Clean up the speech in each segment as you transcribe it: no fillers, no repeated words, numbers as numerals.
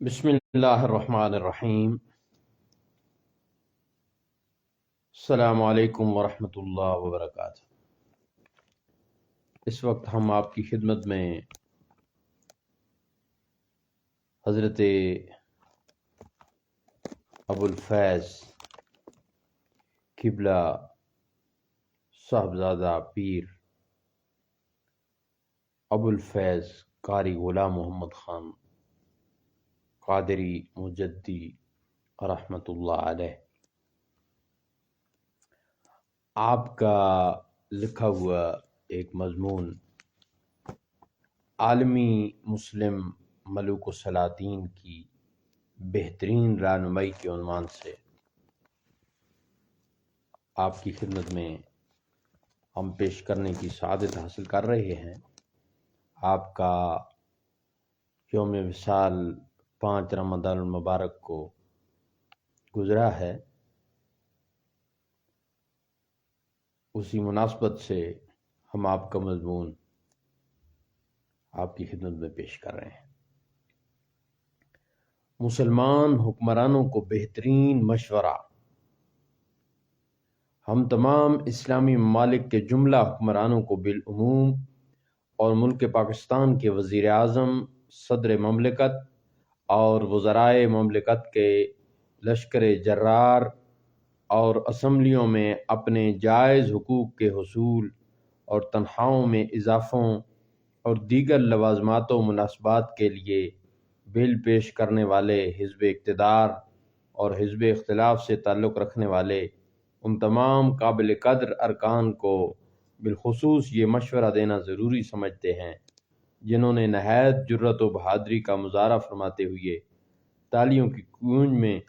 بسم اللہ الرحمن الرحیم۔ السلام علیکم ورحمۃ اللہ وبرکاتہ۔ اس وقت ہم آپ کی خدمت میں حضرت ابو الفیض قبلہ صاحبزادہ پیر ابو الفیض قاری غلام محمد خان قادری مجدی رحمۃ اللہ علیہ آپ کا لکھا ہوا ایک مضمون عالمی مسلم ملوک و سلاطین کی بہترین رہنمائی کے عنوان سے آپ کی خدمت میں ہم پیش کرنے کی سعادت حاصل کر رہے ہیں۔ آپ کا یوم وصال 5 رمضان المبارک کو گزرا ہے، اسی مناسبت سے ہم آپ کا مضمون آپ کی خدمت میں پیش کر رہے ہیں۔ مسلمان حکمرانوں کو بہترین مشورہ۔ ہم تمام اسلامی ممالک کے جملہ حکمرانوں کو بالعموم اور ملک پاکستان کے وزیر اعظم، صدر مملکت اور وزرائے مملکت کے لشکر جرار اور اسمبلیوں میں اپنے جائز حقوق کے حصول اور تنخواہوں میں اضافوں اور دیگر لوازمات و مناسبات کے لیے بل پیش کرنے والے حزب اقتدار اور حزب اختلاف سے تعلق رکھنے والے ان تمام قابل قدر ارکان کو بالخصوص یہ مشورہ دینا ضروری سمجھتے ہیں جنہوں نے نہایت جرأت و بہادری کا مظاہرہ فرماتے ہوئے تالیوں کی گونج میں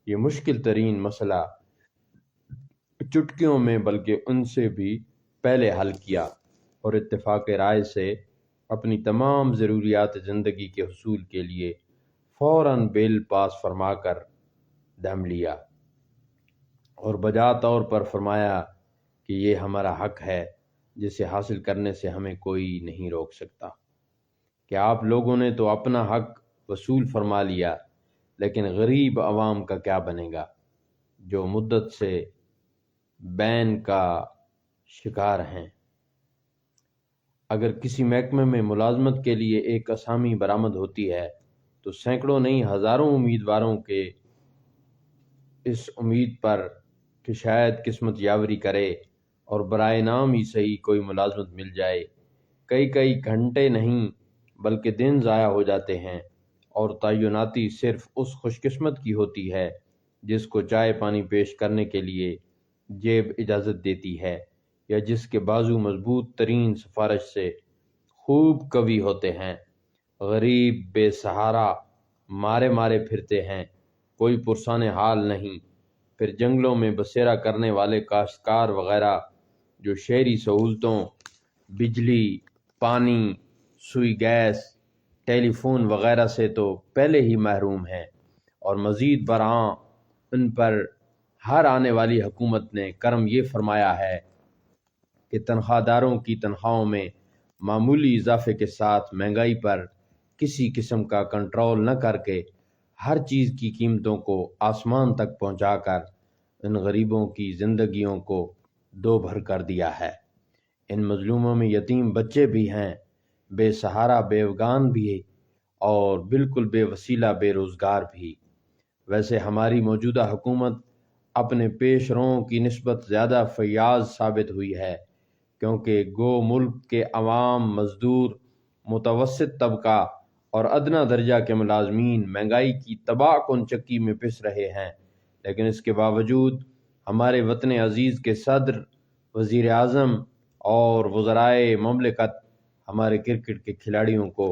یہ مشکل ترین مسئلہ چٹکیوں میں بلکہ ان سے بھی پہلے حل کیا اور اتفاق رائے سے اپنی تمام ضروریات زندگی کے حصول کے لیے فوراً بل پاس فرما کر دم لیا اور بجا طور پر فرمایا کہ یہ ہمارا حق ہے جسے حاصل کرنے سے ہمیں کوئی نہیں روک سکتا۔ کہ آپ لوگوں نے تو اپنا حق وصول فرما لیا، لیکن غریب عوام کا کیا بنے گا جو مدت سے بین کا شکار ہیں۔ اگر کسی محکمے میں ملازمت کے لیے ایک اسامی برآمد ہوتی ہے تو سینکڑوں نہیں ہزاروں امیدواروں کے اس امید پر کہ شاید قسمت یاوری کرے اور برائے نام ہی صحیح کوئی ملازمت مل جائے، کئی گھنٹے نہیں بلکہ دن ضائع ہو جاتے ہیں، اور تعیناتی صرف اس خوش قسمت کی ہوتی ہے جس کو چائے پانی پیش کرنے کے لیے جیب اجازت دیتی ہے، یا جس کے بازو مضبوط ترین سفارش سے خوب قوی ہوتے ہیں۔ غریب بے سہارا مارے پھرتے ہیں، کوئی پرسان حال نہیں۔ پھر جنگلوں میں بسیرا کرنے والے کاشتکار وغیرہ جو شہری سہولتوں، بجلی، پانی، سوئی گیس، ٹیلی فون وغیرہ سے تو پہلے ہی محروم ہیں، اور مزید برآں ان پر ہر آنے والی حکومت نے کرم یہ فرمایا ہے کہ تنخواہ داروں کی تنخواہوں میں معمولی اضافے کے ساتھ مہنگائی پر کسی قسم کا کنٹرول نہ کر کے ہر چیز کی قیمتوں کو آسمان تک پہنچا کر ان غریبوں کی زندگیوں کو دو بھر کر دیا ہے۔ ان مظلوموں میں یتیم بچے بھی ہیں، بے سہارا بیوگان بھی، اور بالکل بے وسیلہ بے روزگار بھی۔ ویسے ہماری موجودہ حکومت اپنے پیش روؤں کی نسبت زیادہ فیاض ثابت ہوئی ہے، کیونکہ گو ملک کے عوام، مزدور، متوسط طبقہ اور ادنیٰ درجہ کے ملازمین مہنگائی کی تباہ کن چکی میں پس رہے ہیں، لیکن اس کے باوجود ہمارے وطن عزیز کے صدر، وزیر اعظم اور وزرائے مملکت ہمارے کرکٹ کے کھلاڑیوں کو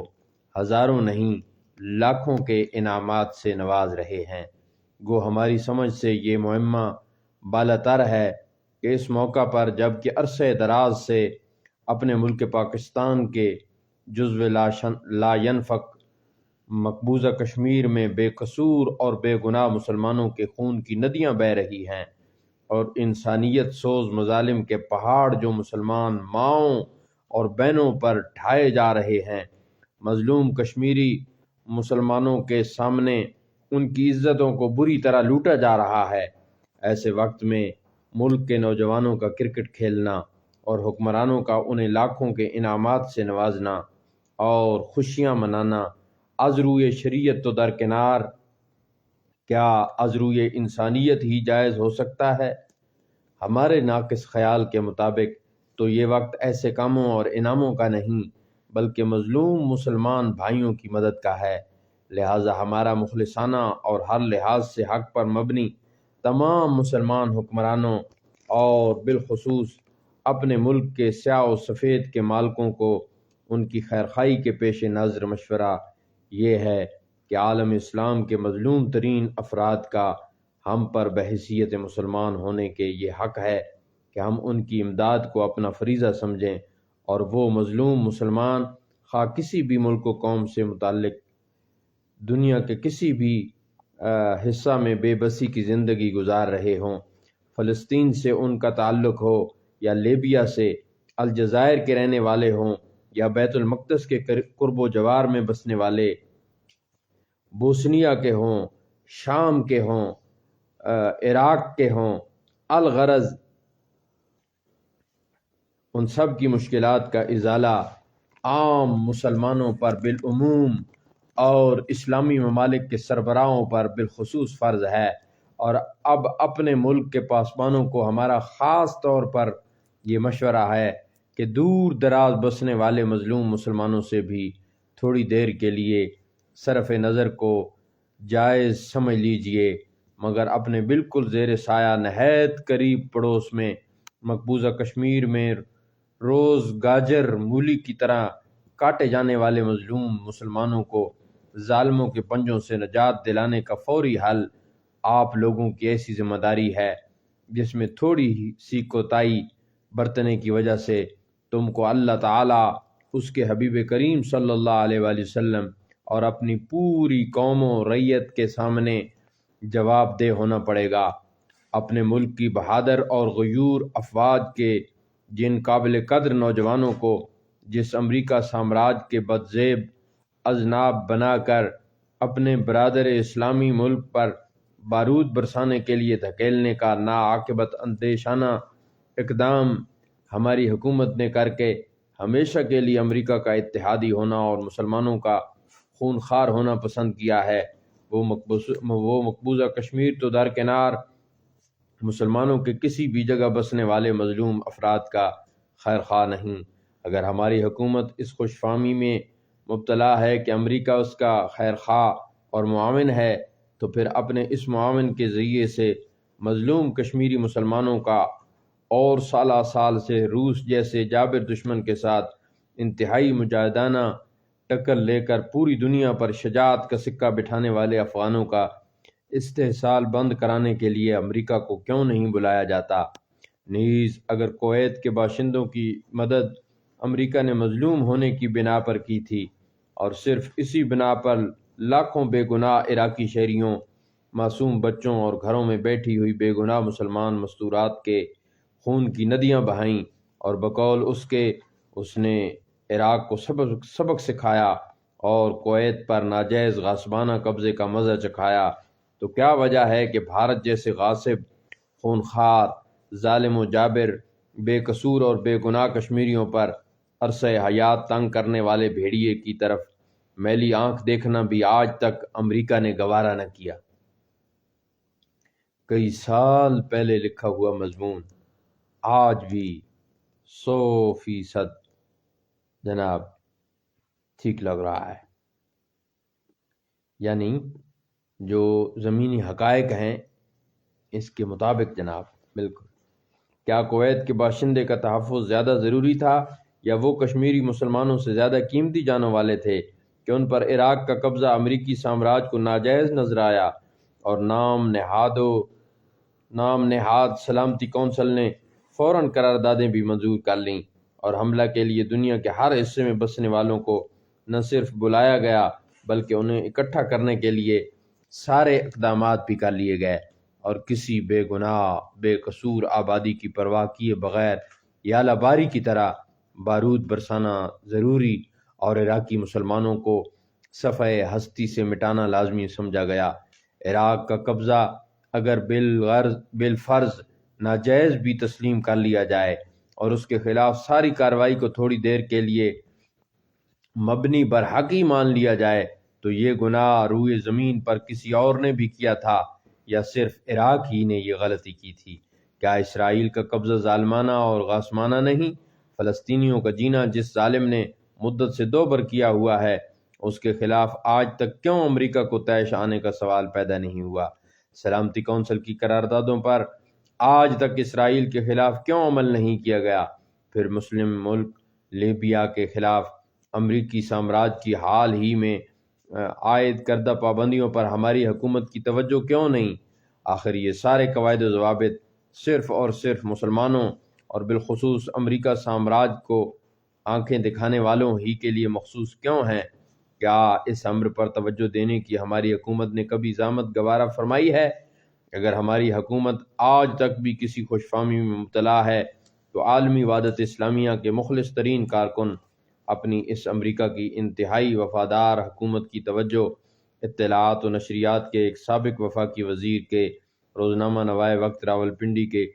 ہزاروں نہیں لاکھوں کے انعامات سے نواز رہے ہیں۔ گو ہماری سمجھ سے یہ مہمہ بالاتر ہے کہ اس موقع پر جب کہ عرصہ دراز سے اپنے ملک پاکستان کے جزو لا ینفک مقبوضہ کشمیر میں بے قصور اور بے گناہ مسلمانوں کے خون کی ندیاں بہہ رہی ہیں، اور انسانیت سوز مظالم کے پہاڑ جو مسلمان ماؤں اور بہنوں پر ڈھائے جا رہے ہیں، مظلوم کشمیری مسلمانوں کے سامنے ان کی عزتوں کو بری طرح لوٹا جا رہا ہے۔ ایسے وقت میں ملک کے نوجوانوں کا کرکٹ کھیلنا اور حکمرانوں کا انہیں لاکھوں کے انعامات سے نوازنا اور خوشیاں منانا از روئے شریعت تو درکنار، کیا از روئے انسانیت ہی جائز ہو سکتا ہے؟ ہمارے ناقص خیال کے مطابق تو یہ وقت ایسے کاموں اور انعاموں کا نہیں بلکہ مظلوم مسلمان بھائیوں کی مدد کا ہے۔ لہٰذا ہمارا مخلصانہ اور ہر لحاظ سے حق پر مبنی تمام مسلمان حکمرانوں اور بالخصوص اپنے ملک کے سیاہ و سفید کے مالکوں کو ان کی خیرخواہی کے پیش نظر مشورہ یہ ہے کہ عالم اسلام کے مظلوم ترین افراد کا ہم پر بحیثیت مسلمان ہونے کے یہ حق ہے کہ ہم ان کی امداد کو اپنا فریضہ سمجھیں، اور وہ مظلوم مسلمان خواہ کسی بھی ملک و قوم سے متعلق دنیا کے کسی بھی حصہ میں بے بسی کی زندگی گزار رہے ہوں، فلسطین سے ان کا تعلق ہو یا لیبیا سے، الجزائر کے رہنے والے ہوں یا بیت المقدس کے قرب و جوار میں بسنے والے، بوسنیا کے ہوں، شام کے ہوں، عراق کے ہوں، الغرض ان سب کی مشکلات کا ازالہ عام مسلمانوں پر بالعموم اور اسلامی ممالک کے سربراہوں پر بالخصوص فرض ہے۔ اور اب اپنے ملک کے پاسبانوں کو ہمارا خاص طور پر یہ مشورہ ہے کہ دور دراز بسنے والے مظلوم مسلمانوں سے بھی تھوڑی دیر کے لیے صرف نظر کو جائز سمجھ لیجئے، مگر اپنے بالکل زیر سایہ نہایت قریب پڑوس میں مقبوضہ کشمیر میں روز گاجر مولی کی طرح کاٹے جانے والے مظلوم مسلمانوں کو ظالموں کے پنجوں سے نجات دلانے کا فوری حل آپ لوگوں کی ایسی ذمہ داری ہے جس میں تھوڑی سی کوتاہی برتنے کی وجہ سے تم کو اللہ تعالیٰ، اس کے حبیب کریم صلی اللہ علیہ وآلہ وسلم اور اپنی پوری قوم و رعیت کے سامنے جواب دہ ہونا پڑے گا۔ اپنے ملک کی بہادر اور غیور افواج کے جن قابل قدر نوجوانوں کو جس امریکہ سامراج کے بدزیب اذناب بنا کر اپنے برادر اسلامی ملک پر بارود برسانے کے لیے دھکیلنے کا ناعاقبت اندیشانہ اقدام ہماری حکومت نے کر کے ہمیشہ کے لیے امریکہ کا اتحادی ہونا اور مسلمانوں کا خون خوار ہونا پسند کیا ہے، وہ مقبوضہ کشمیر تو درکنار مسلمانوں کے کسی بھی جگہ بسنے والے مظلوم افراد کا خیر خواہ نہیں۔ اگر ہماری حکومت اس خوش فہمی میں مبتلا ہے کہ امریکہ اس کا خیر خواہ اور معاون ہے، تو پھر اپنے اس معاون کے ذریعے سے مظلوم کشمیری مسلمانوں کا اور سالہ سال سے روس جیسے جابر دشمن کے ساتھ انتہائی مجاہدانہ ٹکر لے کر پوری دنیا پر شجاعت کا سکہ بٹھانے والے افغانوں کا استحصال بند کرانے کے لیے امریکہ کو کیوں نہیں بلایا جاتا؟ نیز اگر کویت کے باشندوں کی مدد امریکہ نے مظلوم ہونے کی بنا پر کی تھی اور صرف اسی بنا پر لاکھوں بے گناہ عراقی شہریوں، معصوم بچوں اور گھروں میں بیٹھی ہوئی بے گناہ مسلمان مستورات کے خون کی ندیاں بہائیں، اور بقول اس نے عراق کو سبق سکھایا اور کویت پر ناجائز غاصبانہ قبضے کا مزہ چکھایا، تو کیا وجہ ہے کہ بھارت جیسے غاصب، خونخوار، ظالم و جابر، بے قصور اور بے گناہ کشمیریوں پر عرصہ حیات تنگ کرنے والے بھیڑیے کی طرف میلی آنکھ دیکھنا بھی آج تک امریکہ نے گوارا نہ کیا؟ کئی سال پہلے لکھا ہوا مضمون آج بھی 100% جناب ٹھیک لگ رہا ہے، یعنی جو زمینی حقائق ہیں اس کے مطابق جناب بالکل۔ کیا کویت کے باشندے کا تحفظ زیادہ ضروری تھا یا وہ کشمیری مسلمانوں سے زیادہ قیمتی جانوں والے تھے کہ ان پر عراق کا قبضہ امریکی سامراج کو ناجائز نظر آیا اور نام نہاد سلامتی کونسل نے فوراً قراردادیں بھی منظور کر لیں اور حملہ کے لیے دنیا کے ہر حصے میں بسنے والوں کو نہ صرف بلایا گیا بلکہ انہیں اکٹھا کرنے کے لیے سارے اقدامات بھی کر لیے گئے، اور کسی بے گناہ بے قصور آبادی کی پرواہ کیے بغیر یالہ باری کی طرح بارود برسانا ضروری اور عراقی مسلمانوں کو صفحہ ہستی سے مٹانا لازمی سمجھا گیا۔ عراق کا قبضہ اگر بالفرض ناجائز بھی تسلیم کر لیا جائے اور اس کے خلاف ساری کارروائی کو تھوڑی دیر کے لیے مبنی برحقی مان لیا جائے تو یہ گناہ روئے زمین پر کسی اور نے بھی کیا تھا یا صرف عراق ہی نے یہ غلطی کی تھی؟ کیا اسرائیل کا قبضہ ظالمانہ اور غاصبانہ نہیں؟ فلسطینیوں کا جینا جس ظالم نے مدت سے 2 بر کیا ہوا ہے، اس کے خلاف آج تک کیوں امریکہ کو طیش آنے کا سوال پیدا نہیں ہوا؟ سلامتی کونسل کی قراردادوں پر آج تک اسرائیل کے خلاف کیوں عمل نہیں کیا گیا؟ پھر مسلم ملک لیبیا کے خلاف امریکی سامراج کی حال ہی میں عائد کردہ پابندیوں پر ہماری حکومت کی توجہ کیوں نہیں؟ آخر یہ سارے قواعد و ضوابط صرف اور صرف مسلمانوں اور بالخصوص امریکہ سامراج کو آنکھیں دکھانے والوں ہی کے لیے مخصوص کیوں ہیں؟ کیا اس امر پر توجہ دینے کی ہماری حکومت نے کبھی زحمت گوارا فرمائی ہے؟ اگر ہماری حکومت آج تک بھی کسی خوش فہمی میں مبتلا ہے تو عالمی وحدت اسلامیہ کے مخلص ترین کارکن اپنی اس امریکہ کی انتہائی وفادار حکومت کی توجہ اطلاعات و نشریات کے ایک سابق وفاقی وزیر کے روزنامہ نوائے وقت راولپنڈی کے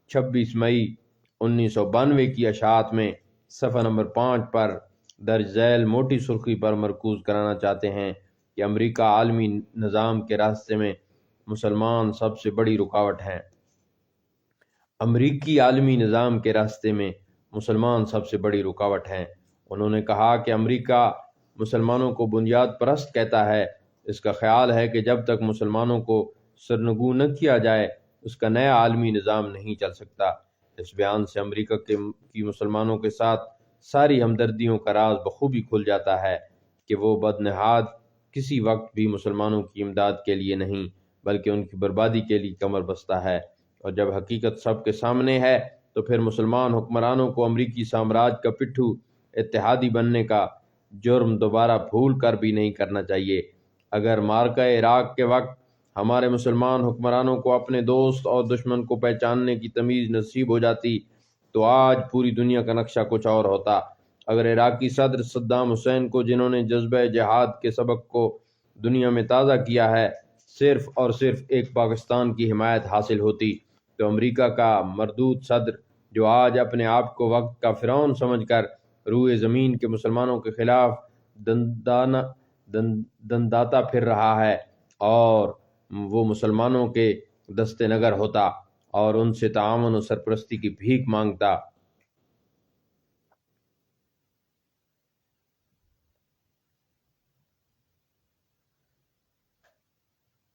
26 مئی 1992 کی اشاعت میں صفحہ نمبر 5 پر درج ذیل موٹی سرخی پر مرکوز کرانا چاہتے ہیں کہ امریکہ عالمی نظام کے راستے میں مسلمان سب سے بڑی رکاوٹ ہیں۔ امریکی عالمی نظام کے راستے میں مسلمان سب سے بڑی رکاوٹ ہیں۔ انہوں نے کہا کہ امریکہ مسلمانوں کو بنیاد پرست کہتا ہے۔ اس کا خیال ہے کہ جب تک مسلمانوں کو سرنگوں نہ کیا جائے اس کا نیا عالمی نظام نہیں چل سکتا۔ اس بیان سے امریکہ کی مسلمانوں کے ساتھ ساری ہمدردیوں کا راز بخوبی کھل جاتا ہے کہ وہ بدنہاد کسی وقت بھی مسلمانوں کی امداد کے لیے نہیں بلکہ ان کی بربادی کے لیے کمر بستہ ہے، اور جب حقیقت سب کے سامنے ہے تو پھر مسلمان حکمرانوں کو امریکی سامراج کا پٹھو اتحادی بننے کا جرم دوبارہ بھول کر بھی نہیں کرنا چاہیے۔ اگر معرکہ عراق کے وقت ہمارے مسلمان حکمرانوں کو اپنے دوست اور دشمن کو پہچاننے کی تمیز نصیب ہو جاتی تو آج پوری دنیا کا نقشہ کچھ اور ہوتا۔ اگر عراقی صدر صدام حسین کو، جنہوں نے جذبہ جہاد کے سبق کو دنیا میں تازہ کیا ہے، صرف اور صرف ایک پاکستان کی حمایت حاصل ہوتی تو امریکہ کا مردود صدر، جو آج اپنے آپ کو وقت کا فرعون سمجھ کر روئے زمین کے مسلمانوں کے خلاف دنداتا پھر رہا ہے، اور وہ مسلمانوں کے دست نگر ہوتا اور ان سے تعاون و سرپرستی کی بھیک مانگتا۔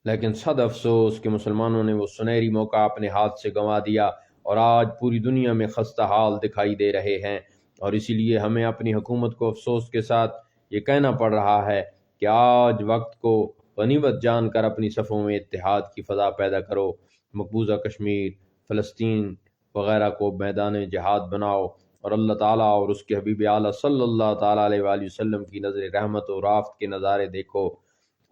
لیکن صد افسوس کہ مسلمانوں نے وہ سنہری موقع اپنے ہاتھ سے گنوا دیا اور آج پوری دنیا میں خستہ حال دکھائی دے رہے ہیں، اور اسی لیے ہمیں اپنی حکومت کو افسوس کے ساتھ یہ کہنا پڑ رہا ہے کہ آج وقت کو غنیمت جان کر اپنی صفوں میں اتحاد کی فضا پیدا کرو، مقبوضہ کشمیر، فلسطین وغیرہ کو میدان جہاد بناؤ، اور اللہ تعالیٰ اور اس کے حبیب اعلیٰ صلی اللہ تعالیٰ علیہ وآلہ وسلم کی نظر رحمت و رافت کے نظارے دیکھو۔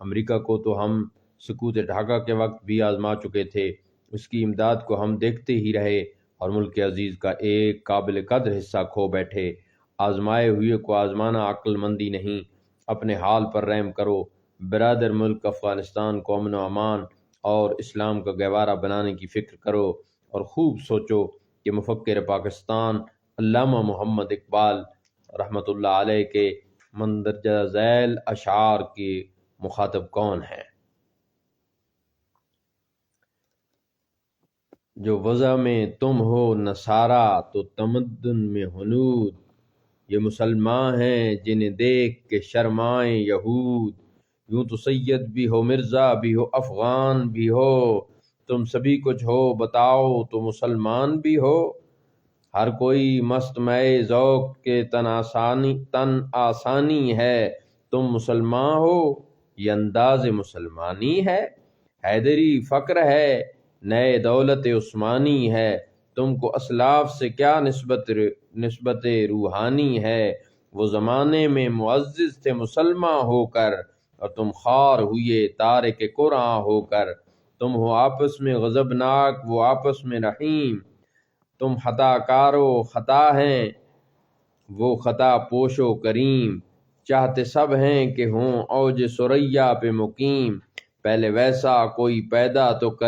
امریکہ کو تو ہم سکوت ڈھاکہ کے وقت بھی آزما چکے تھے، اس کی امداد کو ہم دیکھتے ہی رہے اور ملک عزیز کا ایک قابل قدر حصہ کھو بیٹھے۔ آزمائے ہوئے کو آزمانا عقل مندی نہیں، اپنے حال پر رحم کرو۔ برادر ملک افغانستان کو امن و امان اور اسلام کا گہوارہ بنانے کی فکر کرو، اور خوب سوچو کہ مفکر پاکستان علامہ محمد اقبال رحمۃ اللہ علیہ کے مندرجہ ذیل اشعار کے مخاطب کون ہیں؟ جو وضع میں تم ہو نصارا تو تمدن میں ہنود، یہ مسلمان ہیں جنہیں دیکھ کے شرمائیں یہود۔ یوں تو سید بھی ہو، مرزا بھی ہو، افغان بھی ہو، تم سبھی کچھ ہو، بتاؤ تو مسلمان بھی ہو۔ ہر کوئی مست مئے ذوق کے تن آسانی ہے، تم مسلمان ہو یہ انداز مسلمانی ہے۔ حیدری فقر ہے، نئے دولت عثمانی ہے، تم کو اسلاف سے کیا نسبت روحانی ہے۔ وہ زمانے میں معزز تھے مسلمان ہو کر، اور تم خوار ہوئے تارک قرآن ہو کر۔ تم ہو آپس میں غضبناک، وہ آپس میں رحیم، تم خطا کار و خطا ہیں، وہ خطا پوش و کریم۔ چاہتے سب ہیں کہ ہوں اوج ثریا پہ مقیم، پہلے ویسا کوئی پیدا تو کر